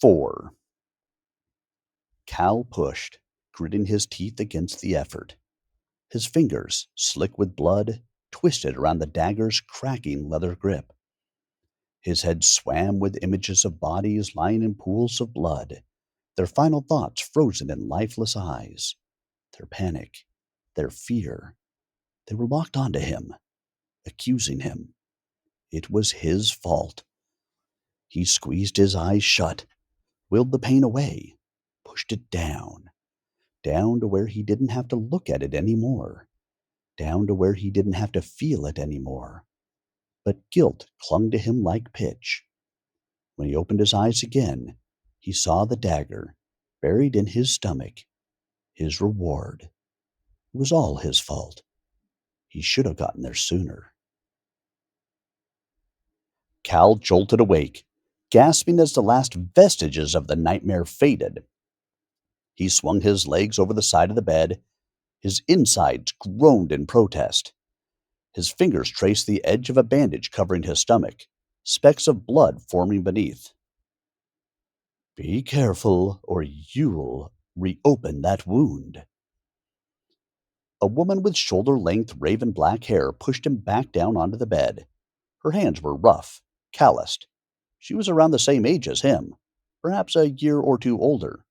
4. Cal pushed, gritting his teeth against the effort. His fingers, slick with blood, twisted around the dagger's cracking leather grip. His head swam with images of bodies lying in pools of blood, their final thoughts frozen in lifeless eyes. Their panic, their fear. They were locked onto him, accusing him. It was his fault. He squeezed his eyes shut, willed the pain away, pushed it down, down to where he didn't have to look at it anymore, down to where he didn't have to feel it anymore. But guilt clung to him like pitch. When he opened his eyes again, he saw the dagger buried in his stomach, his reward. It was all his fault. He should have gotten there sooner. Cal jolted awake, gasping as the last vestiges of the nightmare faded. He swung his legs over the side of the bed. His insides groaned in protest. His fingers traced the edge of a bandage covering his stomach, specks of blood forming beneath. Be careful, or you'll reopen that wound. A woman with shoulder-length raven black hair pushed him back down onto the bed. Her hands were rough, calloused. She was around the same age as him, perhaps a year or two older.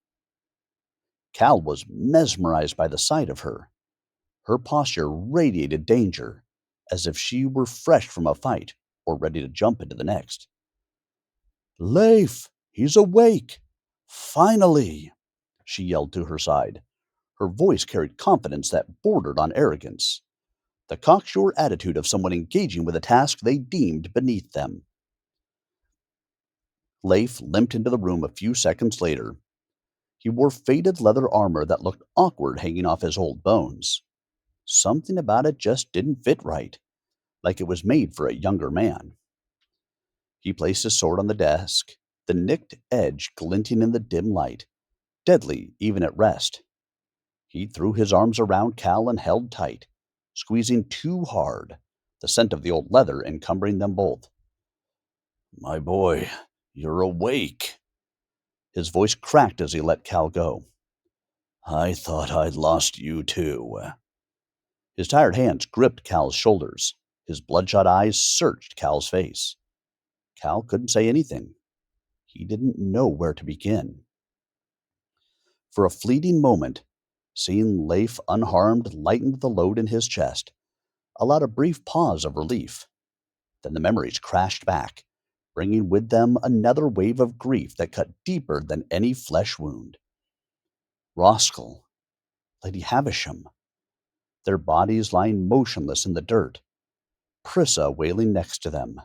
Cal was mesmerized by the sight of her. Her posture radiated danger, as if she were fresh from a fight or ready to jump into the next. "Leif, he's awake! Finally!" she yelled to her side. Her voice carried confidence that bordered on arrogance, the cocksure attitude of someone engaging with a task they deemed beneath them. Leif limped into the room a few seconds later. He wore faded leather armor that looked awkward hanging off his old bones. Something about it just didn't fit right, like it was made for a younger man. He placed his sword on the desk, the nicked edge glinting in the dim light, deadly even at rest. He threw his arms around Cal and held tight, squeezing too hard, the scent of the old leather encumbering them both. "My boy, you're awake." His voice cracked as he let Cal go. "I thought I'd lost you too." His tired hands gripped Cal's shoulders. His bloodshot eyes searched Cal's face. Cal couldn't say anything. He didn't know where to begin. For a fleeting moment, seeing Leif unharmed lightened the load in his chest, allowed a brief pause of relief. Then the memories crashed back, bringing with them another wave of grief that cut deeper than any flesh wound. Roskell, Lady Havisham, their bodies lying motionless in the dirt, Prissa wailing next to them.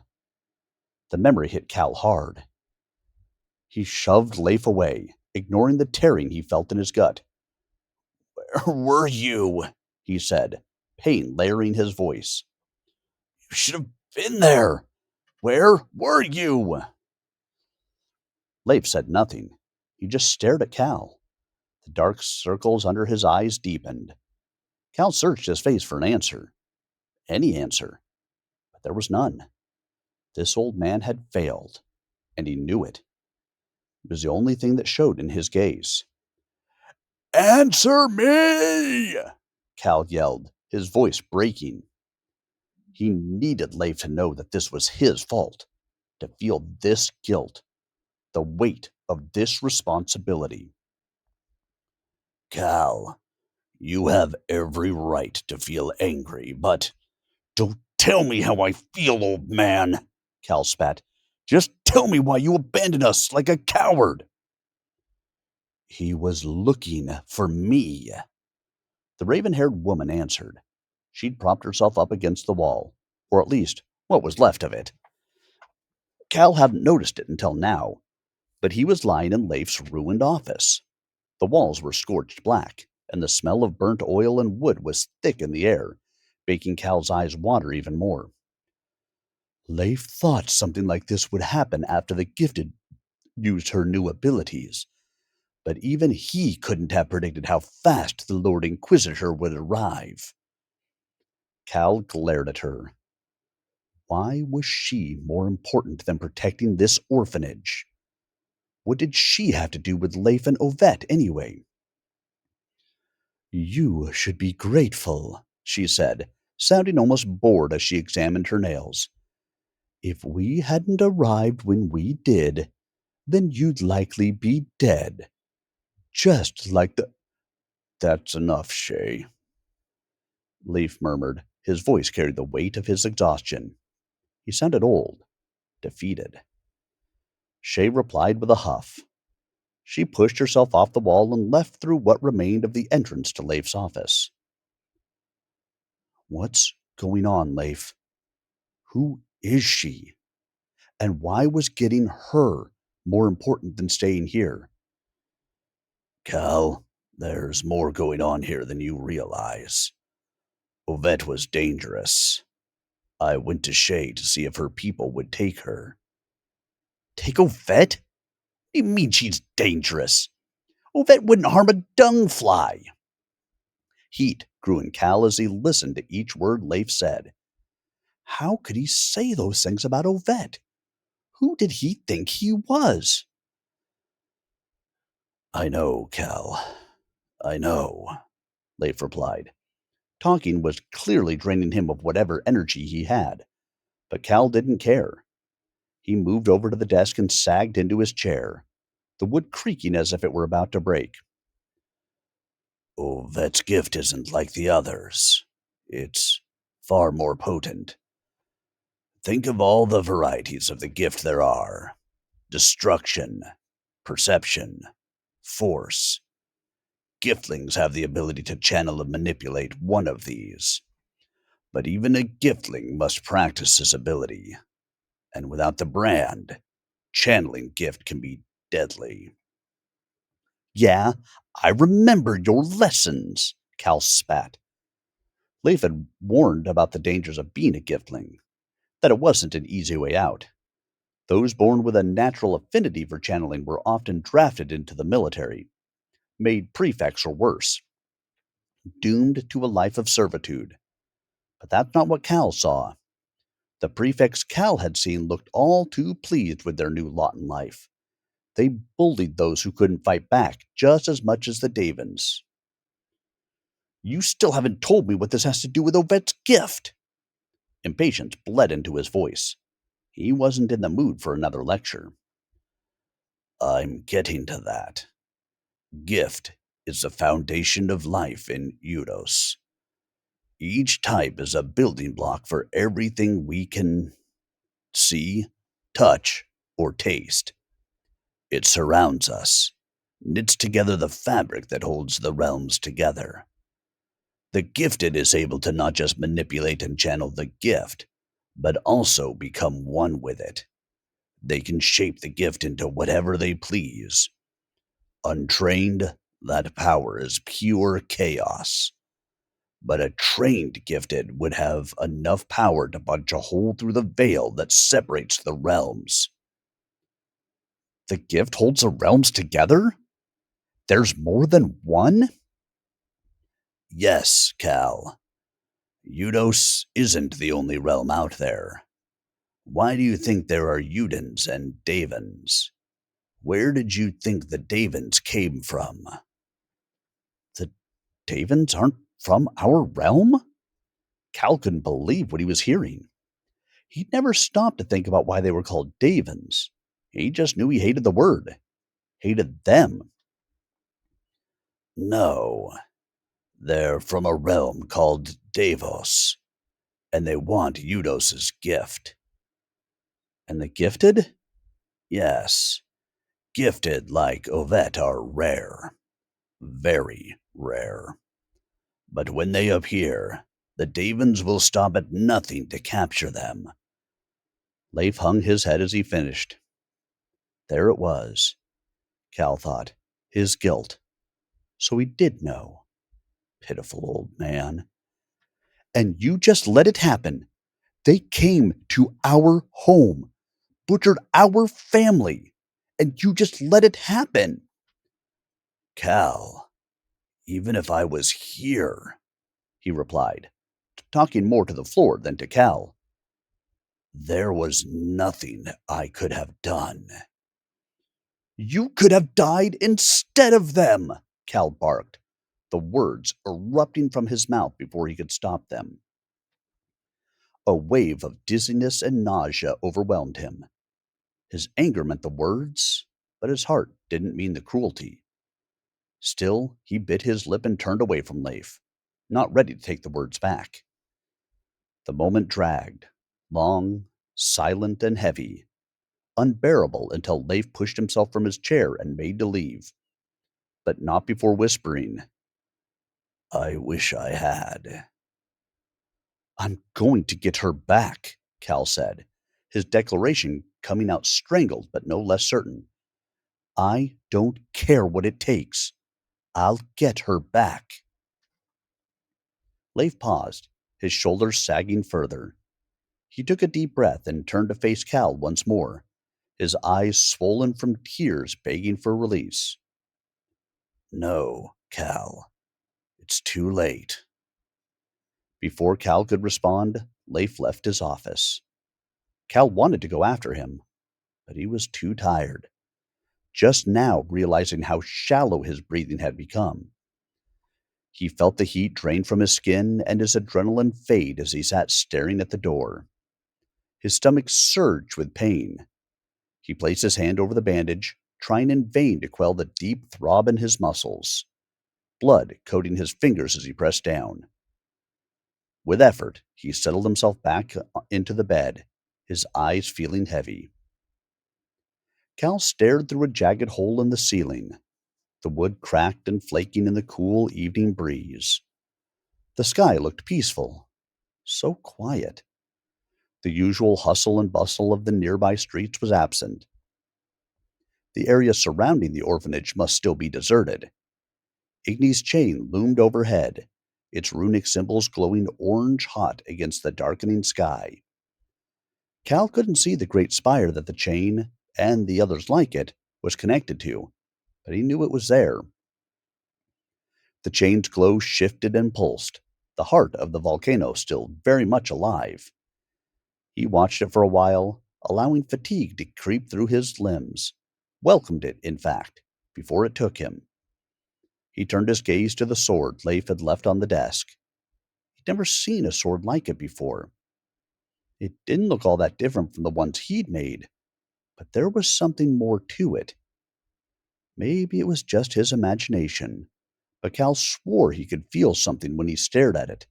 The memory hit Cal hard. He shoved Leif away, ignoring the tearing he felt in his gut. "Where were you?" he said, pain layering his voice. "You should have been there. Where were you?" Leif said nothing. He just stared at Cal. The dark circles under his eyes deepened. Cal searched his face for an answer. Any answer. But there was none. This old man had failed, and he knew it. It was the only thing that showed in his gaze. "Answer me!" Cal yelled, his voice breaking. He needed Leif to know that this was his fault, to feel this guilt, the weight of this responsibility. "Cal, you have every right to feel angry, but don't tell me how I feel, old man," Cal spat. "Just tell me why you abandoned us like a coward." "He was looking for me," the raven-haired woman answered. She'd propped herself up against the wall, or at least what was left of it. Cal hadn't noticed it until now, but he was lying in Leif's ruined office. The walls were scorched black, and the smell of burnt oil and wood was thick in the air, making Cal's eyes water even more. Leif thought something like this would happen after the Gyfted used her new abilities, but even he couldn't have predicted how fast the Lord Inquisitor would arrive. Cal glared at her. Why was she more important than protecting this orphanage? What did she have to do with Leif and Ovette, anyway? You should be grateful, she said, sounding almost bored as she examined her nails. If we hadn't arrived when we did, then you'd likely be dead. Just like the. That's enough, Shay, Leif murmured. His voice carried the weight of his exhaustion. He sounded old, defeated. Shay replied with a huff. She pushed herself off the wall and left through what remained of the entrance to Leif's office. What's going on, Leif? Who is she? And why was getting her more important than staying here? Cal, there's more going on here than you realize. Ovette was dangerous. I went to Shay to see if her people would take her. Take Ovette? What do you mean she's dangerous? Ovette wouldn't harm a dung fly. Heat grew in Cal as he listened to each word Leif said. How could he say those things about Ovette? Who did he think he was? I know, Cal. I know, Leif replied. Talking was clearly draining him of whatever energy he had. But Cal didn't care. He moved over to the desk and sagged into his chair, the wood creaking as if it were about to break. Ovette's gift isn't like the others. It's far more potent. Think of all the varieties of the gift there are. Destruction, perception, force. Giftlings have the ability to channel and manipulate one of these. But even a giftling must practice this ability. And without the brand, channeling gift can be deadly. Yeah, I remember your lessons, Cal spat. Leif had warned about the dangers of being a giftling, that it wasn't an easy way out. Those born with a natural affinity for channeling were often drafted into the military, made prefects or worse, doomed to a life of servitude. But that's not what Cal saw. The prefects Cal had seen looked all too pleased with their new lot in life. They bullied those who couldn't fight back just as much as the Davins. You still haven't told me what this has to do with Ovette's gift. Impatience bled into his voice. He wasn't in the mood for another lecture. I'm getting to that. Gift is the foundation of life in Eudos. Each type is a building block for everything we can see, touch, or taste. It surrounds us, knits together the fabric that holds the realms together. The gifted is able to not just manipulate and channel the gift, but also become one with it. They can shape the gift into whatever they please. Untrained, that power is pure chaos. But a trained gifted would have enough power to punch a hole through the veil that separates the realms. The gift holds the realms together? There's more than one? Yes, Cal. Eudos isn't the only realm out there. Why do you think there are Eudens and Davins? Where did you think the Davins came from? The Davins aren't from our realm? Cal couldn't believe what he was hearing. He'd never stopped to think about why they were called Davins. He just knew he hated the word. Hated them. No, they're from a realm called Davos, and they want Eudos's gift. And the gifted? Yes, gifted like Ovette are rare. Very rare. But when they appear, the Davins will stop at nothing to capture them. Leif hung his head as he finished. There it was, Cal thought, his guilt. So he did know. Pitiful old man. And you just let it happen. They came to our home, butchered our family, and you just let it happen. Cal, even if I was here, he replied, talking more to the floor than to Cal. There was nothing I could have done. You could have died instead of them, Cal barked, the words erupting from his mouth before he could stop them. A wave of dizziness and nausea overwhelmed him. His anger meant the words, but his heart didn't mean the cruelty. Still, he bit his lip and turned away from Leif, not ready to take the words back. The moment dragged, long, silent, and heavy, unbearable until Leif pushed himself from his chair and made to leave, but not before whispering, I wish I had. I'm going to get her back, Cal said, his declaration coming out strangled but no less certain. I don't care what it takes. I'll get her back. Leif paused, his shoulders sagging further. He took a deep breath and turned to face Cal once more, his eyes swollen from tears begging for release. No, Cal, it's too late. Before Cal could respond, Leif left his office. Cal wanted to go after him, but he was too tired, just now realizing how shallow his breathing had become. He felt the heat drain from his skin and his adrenaline fade as he sat staring at the door. His stomach surged with pain. He placed his hand over the bandage, trying in vain to quell the deep throb in his muscles, blood coating his fingers as he pressed down. With effort, he settled himself back into the bed, his eyes feeling heavy. Cal stared through a jagged hole in the ceiling, the wood cracked and flaking in the cool evening breeze. The sky looked peaceful, so quiet. The usual hustle and bustle of the nearby streets was absent. The area surrounding the orphanage must still be deserted. Igny's chain loomed overhead, its runic symbols glowing orange hot against the darkening sky. Cal couldn't see the great spire that the chain, and the others like it, was connected to, but he knew it was there. The chain's glow shifted and pulsed, the heart of the volcano still very much alive. He watched it for a while, allowing fatigue to creep through his limbs, welcomed it, in fact, before it took him. He turned his gaze to the sword Leif had left on the desk. He'd never seen a sword like it before. It didn't look all that different from the ones he'd made, but there was something more to it. Maybe it was just his imagination, but Cal swore he could feel something when he stared at it,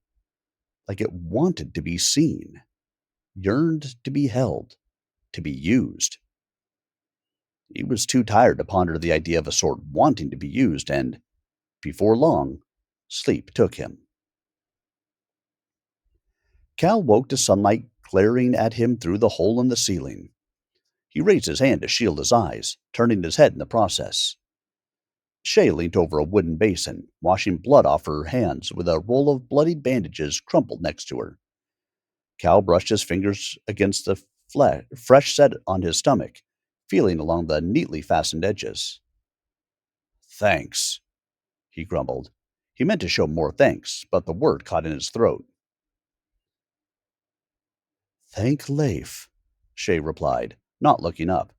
like it wanted to be seen, yearned to be held, to be used. He was too tired to ponder the idea of a sword wanting to be used, and, before long, sleep took him. Cal woke to sunlight glaring at him through the hole in the ceiling. He raised his hand to shield his eyes, turning his head in the process. Shay leaned over a wooden basin, washing blood off her hands with a roll of bloodied bandages crumpled next to her. Cal brushed his fingers against the fresh set on his stomach, feeling along the neatly fastened edges. Thanks, he grumbled. He meant to show more thanks, but the word caught in his throat. Thank Leif, Shay replied, not looking up.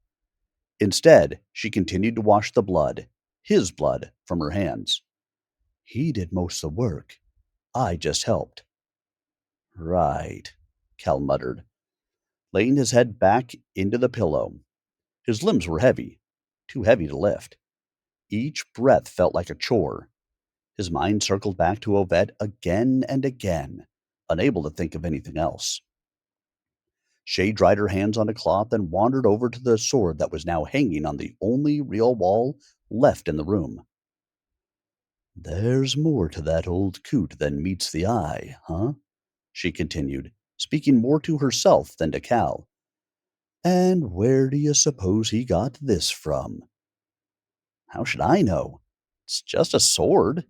Instead, she continued to wash the blood, his blood, from her hands. He did most of the work. I just helped. Right, Cal muttered, laying his head back into the pillow. His limbs were heavy, too heavy to lift. Each breath felt like a chore. His mind circled back to Ovette again and again, unable to think of anything else. Shay dried her hands on a cloth and wandered over to the sword that was now hanging on the only real wall left in the room. There's more to that old coot than meets the eye, huh? She continued, speaking more to herself than to Cal. And where do you suppose he got this from? How should I know? It's just a sword.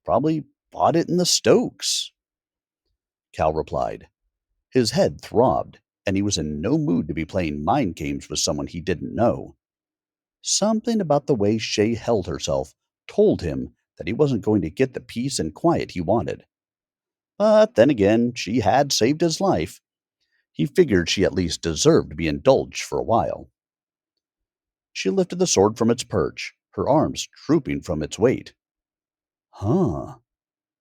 Probably bought it in the Stokes. Cal replied. His head throbbed, and he was in no mood to be playing mind games with someone he didn't know. Something about the way Shay held herself told him that he wasn't going to get the peace and quiet he wanted. But then again, she had saved his life. He figured she at least deserved to be indulged for a while. She lifted the sword from its perch, her arms drooping from its weight. Huh,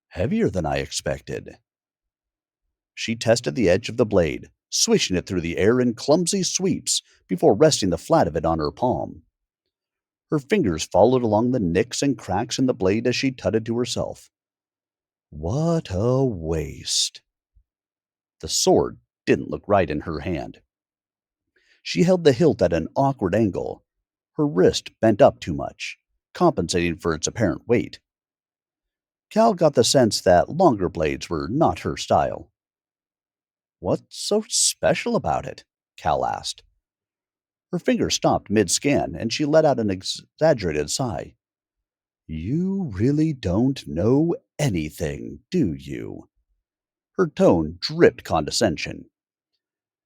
heavier than I expected. She tested the edge of the blade, swishing it through the air in clumsy sweeps before resting the flat of it on her palm. Her fingers followed along the nicks and cracks in the blade as she tutted to herself. What a waste. The sword didn't look right in her hand. She held the hilt at an awkward angle, her wrist bent up too much, compensating for its apparent weight. Cal got the sense that longer blades were not her style. What's so special about it? Cal asked. Her finger stopped mid scan, and she let out an exaggerated sigh. You really don't know anything, do you? Her tone dripped condescension.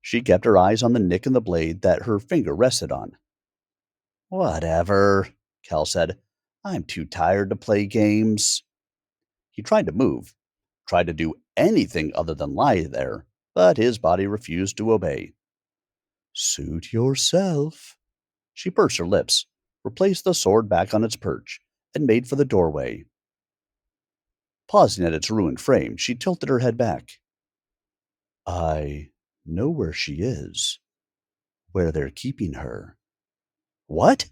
She kept her eyes on the nick in the blade that her finger rested on. Whatever, Cal said. I'm too tired to play games. He tried to move, tried to do anything other than lie there, but his body refused to obey. Suit yourself. She pursed her lips, replaced the sword back on its perch, and made for the doorway. Pausing at its ruined frame, she tilted her head back. I know where she is, where they're keeping her. What?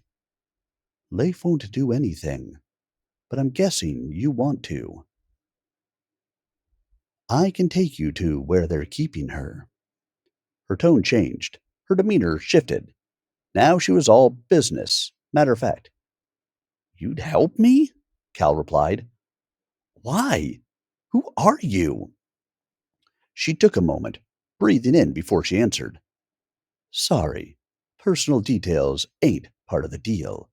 Leif won't do anything, but I'm guessing you want to. I can take you to where they're keeping her. Her tone changed. Her demeanor shifted. Now she was all business, matter of fact. You'd help me? Cal replied. Why? Who are you? She took a moment, breathing in before she answered. Sorry, personal details ain't part of the deal.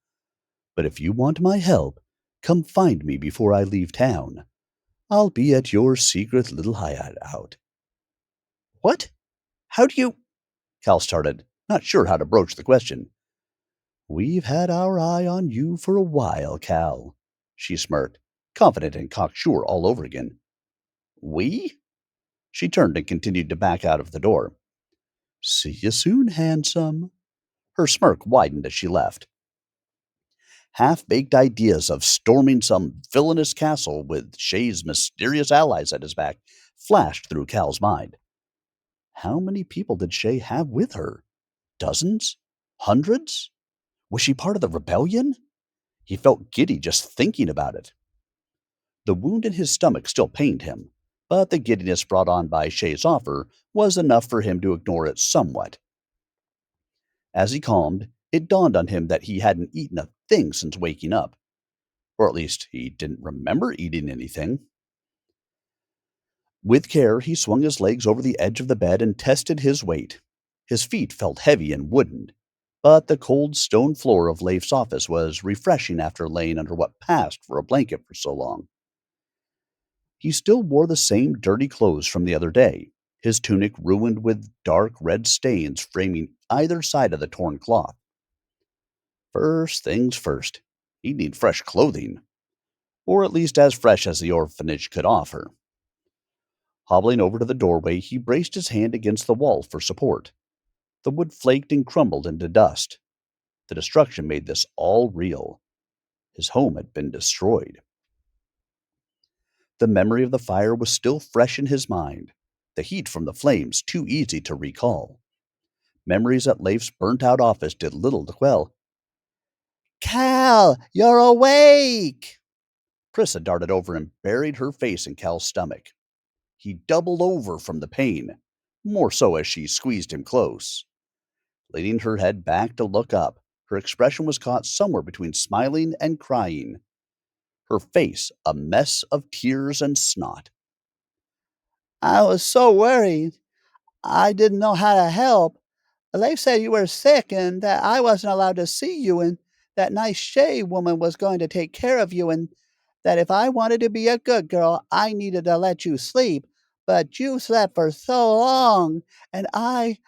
But if you want my help, come find me before I leave town. I'll be at your secret little hideout. What? How do you? Cal started, not sure how to broach the question. We've had our eye on you for a while, Cal, she smirked, confident and cocksure all over again. We? She turned and continued to back out of the door. See you soon, handsome. Her smirk widened as she left. Half-baked ideas of storming some villainous castle with Shay's mysterious allies at his back flashed through Cal's mind. How many people did Shay have with her? Dozens? Hundreds? Was she part of the rebellion? He felt giddy just thinking about it. The wound in his stomach still pained him, but the giddiness brought on by Shay's offer was enough for him to ignore it somewhat. As he calmed, it dawned on him that he hadn't eaten a thing since waking up. Or at least he didn't remember eating anything. With care, he swung his legs over the edge of the bed and tested his weight. His feet felt heavy and wooden, but the cold stone floor of Leif's office was refreshing after laying under what passed for a blanket for so long. He still wore the same dirty clothes from the other day, his tunic ruined with dark red stains framing either side of the torn cloth. First things first, he'd need fresh clothing, or at least as fresh as the orphanage could offer. Hobbling over to the doorway, he braced his hand against the wall for support. The wood flaked and crumbled into dust. The destruction made this all real. His home had been destroyed. The memory of the fire was still fresh in his mind, the heat from the flames too easy to recall. Memories at Leif's burnt-out office did little to quell. Cal, you're awake! Prissa darted over and buried her face in Cal's stomach. He doubled over from the pain, more so as she squeezed him close. Leaning her head back to look up, her expression was caught somewhere between smiling and crying, her face a mess of tears and snot. I was so worried. I didn't know how to help. Leif said you were sick and that I wasn't allowed to see you and that nice Shay woman was going to take care of you and that if I wanted to be a good girl, I needed to let you sleep. But you slept for so long, and I.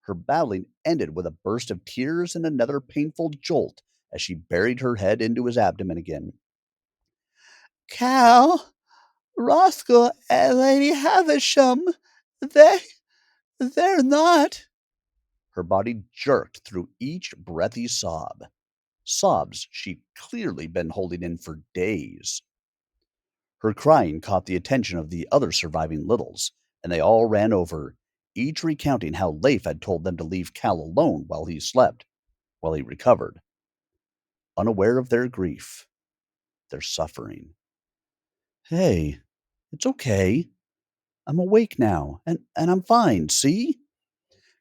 Her babbling ended with a burst of tears and another painful jolt as she buried her head into his abdomen again. Cal, Roscoe, and Lady Havisham, they, they're not. Her body jerked through each breathy sob, sobs she'd clearly been holding in for days. Her crying caught the attention of the other surviving littles, and they all ran over, each recounting how Leif had told them to leave Cal alone while he slept, while he recovered, unaware of their grief, their suffering. Hey, it's okay. I'm awake now, and I'm fine, see?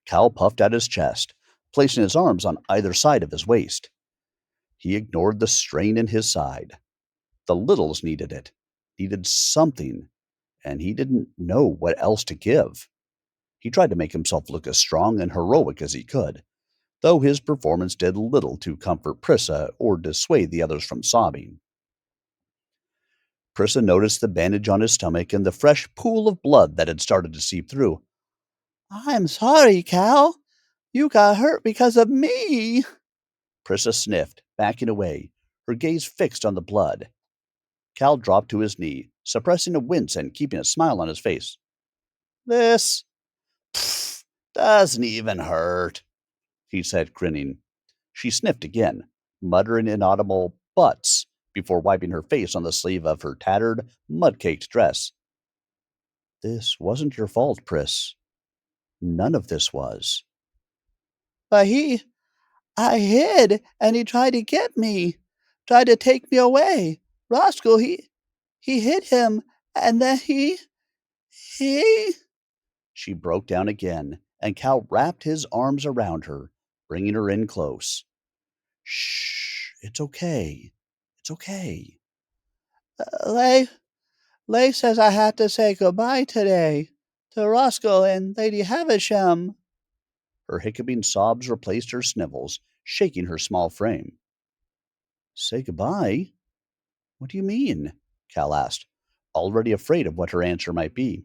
Cal puffed at his chest, placing his arms on either side of his waist. He ignored the strain in his side. The littles needed it, needed something, and he didn't know what else to give. He tried to make himself look as strong and heroic as he could, though his performance did little to comfort Prissa or dissuade the others from sobbing. Prissa noticed the bandage on his stomach and the fresh pool of blood that had started to seep through. I'm sorry, Cal. You got hurt because of me. Prissa sniffed, backing away, her gaze fixed on the blood. Cal dropped to his knee, suppressing a wince and keeping a smile on his face. This pff, doesn't even hurt, he said, grinning. She sniffed again, muttering inaudible butts before wiping her face on the sleeve of her tattered, mud-caked dress. This wasn't your fault, Pris. None of this was. But I hid, and he tried to get me, tried to take me away. Roscoe, he hit him, and then he. She broke down again, and Cal wrapped his arms around her, bringing her in close. Shh, it's okay. It's okay. Leif, Leif says I have to say goodbye today to Roscoe and Lady Havisham. Her hiccuping sobs replaced her snivels, shaking her small frame. Say goodbye? What do you mean? Cal asked, already afraid of what her answer might be.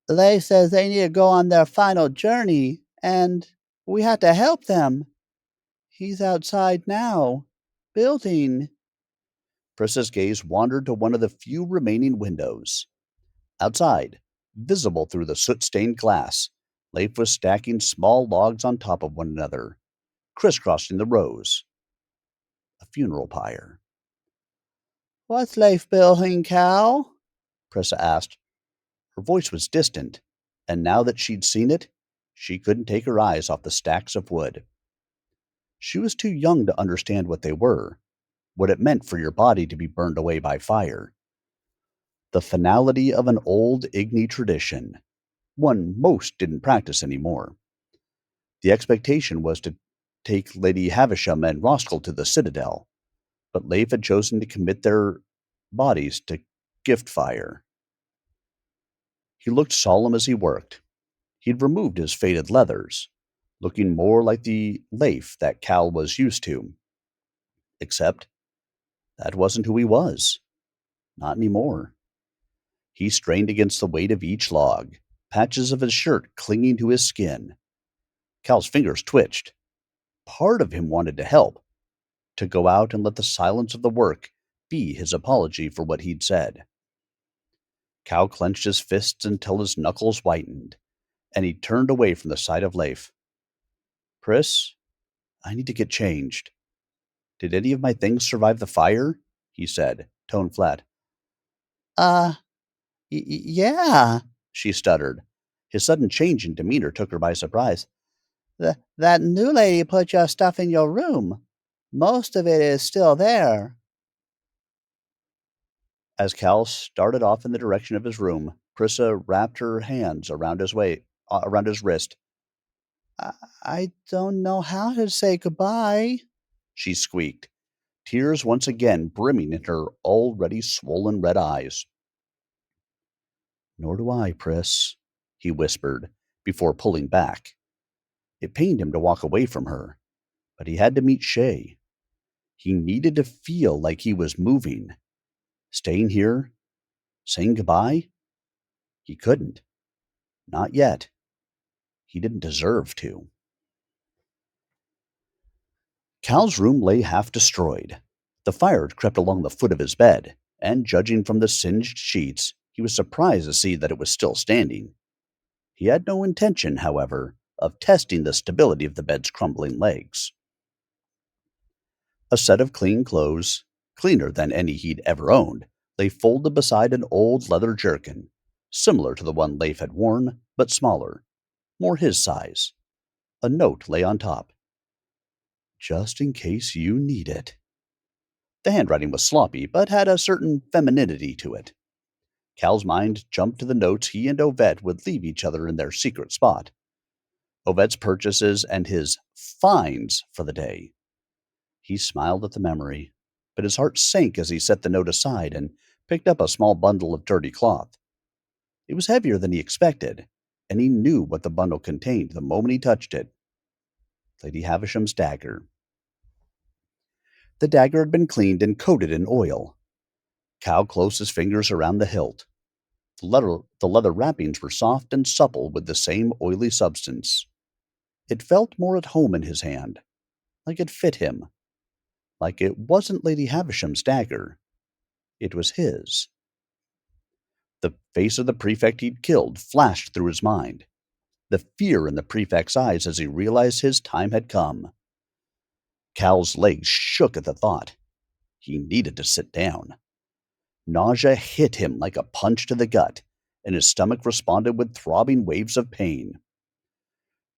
Leif says they need to go on their final journey, and we have to help them. He's outside now, building. Prissa's gaze wandered to one of the few remaining windows. Outside, visible through the soot-stained glass, Leif was stacking small logs on top of one another, crisscrossing the rows. A funeral pyre. What's Leif building, Cal? Prissa asked. Her voice was distant, and now that she'd seen it, she couldn't take her eyes off the stacks of wood. She was too young to understand what they were, what it meant for your body to be burned away by fire. The finality of an old Igni tradition, one most didn't practice anymore. The expectation was to take Lady Havisham and Roskell to the Citadel, but Leif had chosen to commit their bodies to gift fire. He looked solemn as he worked. He'd removed his faded leathers, looking more like the Leif that Cal was used to. Except that wasn't who he was. Not anymore. He strained against the weight of each log, patches of his shirt clinging to his skin. Cal's fingers twitched. Part of him wanted to help, to go out and let the silence of the work be his apology for what he'd said. Cal clenched his fists until his knuckles whitened, and he turned away from the sight of Leif. Pris, I need to get changed. Did any of my things survive the fire? He said, tone flat. Uh, yeah, she stuttered. His sudden change in demeanor took her by surprise. That new lady put your stuff in your room. Most of it is still there. As Cal started off in the direction of his room, Prissa wrapped her hands around his wrist. I don't know how to say goodbye, she squeaked, tears once again brimming in her already swollen red eyes. Nor do I, Pris, he whispered, before pulling back. It pained him to walk away from her, but he had to meet Shay. He needed to feel like he was moving. Staying here, saying goodbye? He couldn't. Not yet. He didn't deserve to. Cal's room lay half destroyed. The fire had crept along the foot of his bed, and judging from the singed sheets, he was surprised to see that it was still standing. He had no intention, however, of testing the stability of the bed's crumbling legs. A set of clean clothes, cleaner than any he'd ever owned, lay folded beside an old leather jerkin, similar to the one Leif had worn, but smaller, more his size. A note lay on top. Just in case you need it. The handwriting was sloppy, but had a certain femininity to it. Cal's mind jumped to the notes he and Ovette would leave each other in their secret spot. Ovette's purchases and his finds for the day. He smiled at the memory, but his heart sank as he set the note aside and picked up a small bundle of dirty cloth. It was heavier than he expected, and he knew what the bundle contained the moment he touched it. Lady Havisham's dagger. The dagger had been cleaned and coated in oil. Cal closed his fingers around the hilt. The leather wrappings were soft and supple with the same oily substance. It felt more at home in his hand, like it fit him, like it wasn't Lady Havisham's dagger. It was his. The face of the prefect he'd killed flashed through his mind, the fear in the prefect's eyes as he realized his time had come. Cal's legs shook at the thought. He needed to sit down. Nausea hit him like a punch to the gut, and his stomach responded with throbbing waves of pain.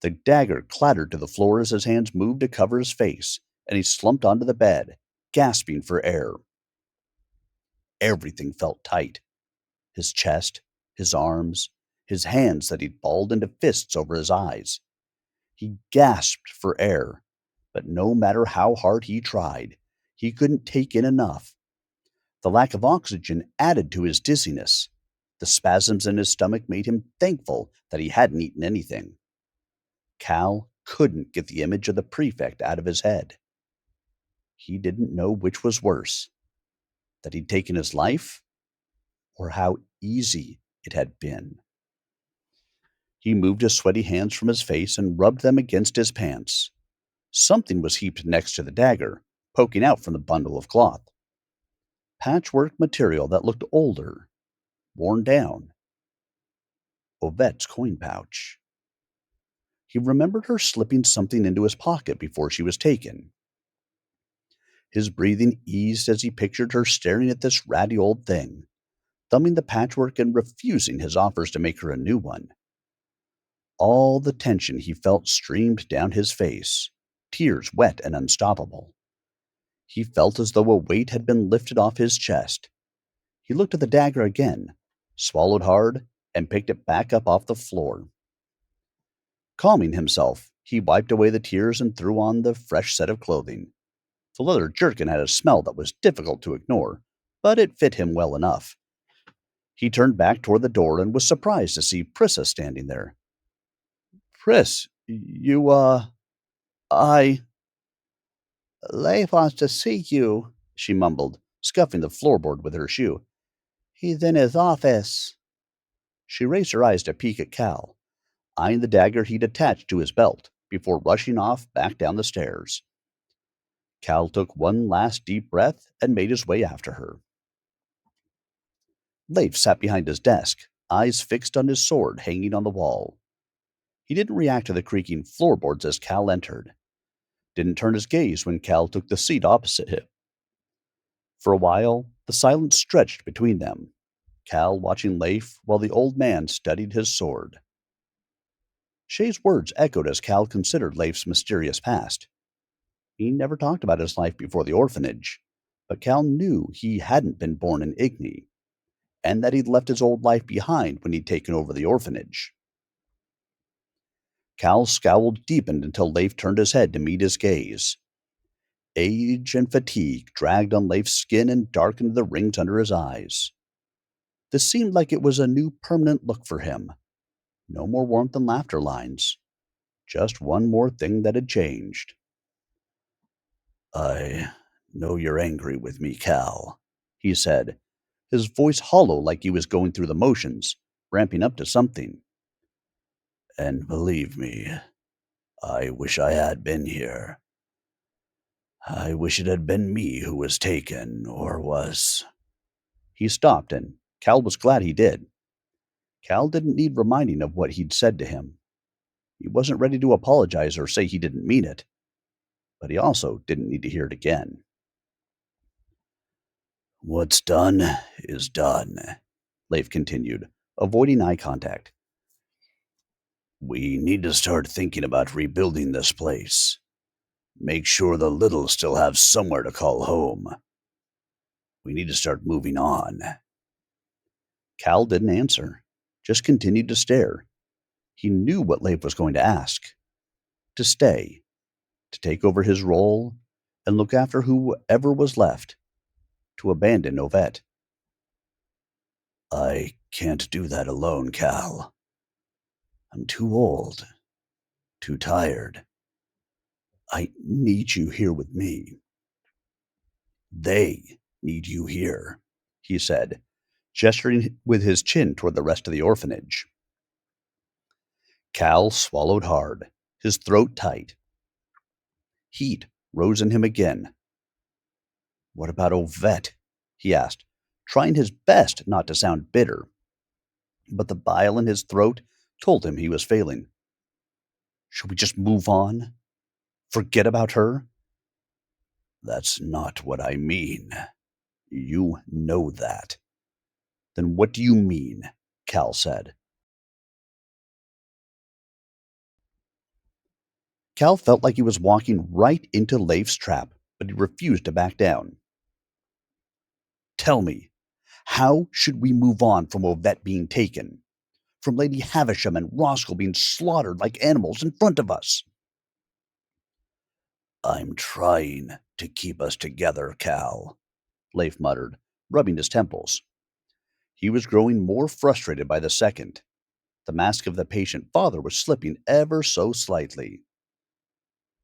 The dagger clattered to the floor as his hands moved to cover his face, and he slumped onto the bed, gasping for air. Everything felt tight. His chest, his arms, his hands that he'd balled into fists over his eyes. He gasped for air, but no matter how hard he tried, he couldn't take in enough. The lack of oxygen added to his dizziness. The spasms in his stomach made him thankful that he hadn't eaten anything. Cal couldn't get the image of the prefect out of his head. He didn't know which was worse, that he'd taken his life, or how easy it had been. He moved his sweaty hands from his face and rubbed them against his pants. Something was heaped next to the dagger, poking out from the bundle of cloth. Patchwork material that looked older, worn down. Ovette's coin pouch. He remembered her slipping something into his pocket before she was taken. His breathing eased as he pictured her staring at this ratty old thing, thumbing the patchwork and refusing his offers to make her a new one. All the tension he felt streamed down his face, tears wet and unstoppable. He felt as though a weight had been lifted off his chest. He looked at the dagger again, swallowed hard, and picked it back up off the floor. Calming himself, he wiped away the tears and threw on the fresh set of clothing. The leather jerkin had a smell that was difficult to ignore, but it fit him well enough. He turned back toward the door and was surprised to see Prissa standing there. "Priss, I—" "Leif wants to see you," she mumbled, scuffing the floorboard with her shoe. "He's in his office." She raised her eyes to peek at Cal, eyeing the dagger he'd attached to his belt, before rushing off back down the stairs. Cal took one last deep breath and made his way after her. Leif sat behind his desk, eyes fixed on his sword hanging on the wall. He didn't react to the creaking floorboards as Cal entered. Didn't turn his gaze when Cal took the seat opposite him. For a while, the silence stretched between them, Cal watching Leif while the old man studied his sword. Shay's words echoed as Cal considered Leif's mysterious past. He never talked about his life before the orphanage, but Cal knew he hadn't been born in Igni, and that he'd left his old life behind when he'd taken over the orphanage. Cal's scowl deepened until Leif turned his head to meet his gaze. Age and fatigue dragged on Leif's skin and darkened the rings under his eyes. This seemed like it was a new permanent look for him. No more warmth and laughter lines. Just one more thing that had changed. "I know you're angry with me, Cal," he said, his voice hollow like he was going through the motions, ramping up to something. "And believe me, I wish I had been here. I wish it had been me who was taken, or was—" He stopped, and Cal was glad he did. Cal didn't need reminding of what he'd said to him. He wasn't ready to apologize or say he didn't mean it, but he also didn't need to hear it again. What's done is done, Leif continued, avoiding eye contact. We need to start thinking about rebuilding this place. Make sure the little still have somewhere to call home. We need to start moving on. Cal didn't answer, just continued to stare. He knew what Leif was going to ask. To stay, to take over his role, and look after whoever was left, to abandon Ovette. I can't do that alone, Cal. I'm too old, too tired. I need you here with me. They need you here, he said, gesturing with his chin toward the rest of the orphanage. Cal swallowed hard, his throat tight. Heat rose in him again. What about Ovette? He asked, trying his best not to sound bitter. But the bile in his throat told him he was failing. Should we just move on? Forget about her? That's not what I mean. You know that. Then what do you mean? Cal said. Cal felt like he was walking right into Leif's trap, but he refused to back down. Tell me, how should we move on from Ovette being taken? From Lady Havisham and Roscoe being slaughtered like animals in front of us? I'm trying to keep us together, Cal, Leif muttered, rubbing his temples. He was growing more frustrated by the second. The mask of the patient father was slipping ever so slightly.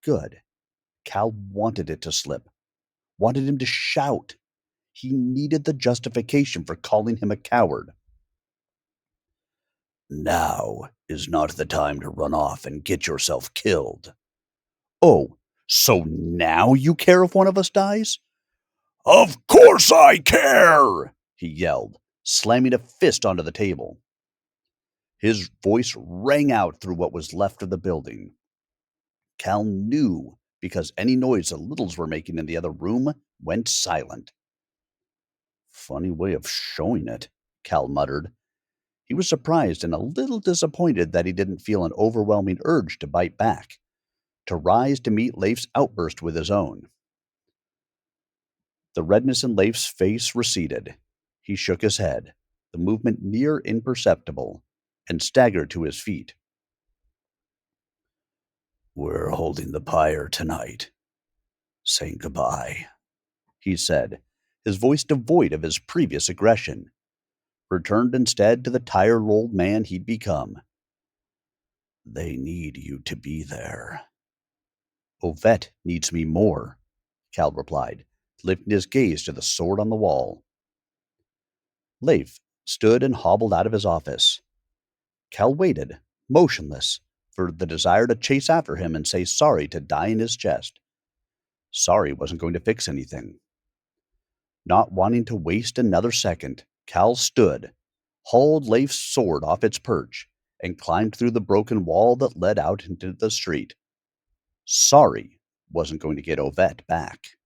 Good. Cal wanted it to slip, wanted him to shout. He needed the justification for calling him a coward. Now is not the time to run off and get yourself killed. Oh, so now you care if one of us dies? Of course I care, he yelled, slamming a fist onto the table. His voice rang out through what was left of the building. Cal knew because any noise the littles were making in the other room went silent. Funny way of showing it, Cal muttered. He was surprised and a little disappointed that he didn't feel an overwhelming urge to bite back, to rise to meet Leif's outburst with his own. The redness in Leif's face receded. He shook his head, the movement near imperceptible, and staggered to his feet. We're holding the pyre tonight. Saying goodbye, he said, his voice devoid of his previous aggression, returned instead to the tired old man he'd become. They need you to be there. Ovette needs me more, Cal replied, lifting his gaze to the sword on the wall. Leif stood and hobbled out of his office. Cal waited, motionless, for the desire to chase after him and say sorry to die in his chest. Sorry wasn't going to fix anything. Not wanting to waste another second, Cal stood, hauled Leif's sword off its perch, and climbed through the broken wall that led out into the street. Sorry wasn't going to get Ovette back.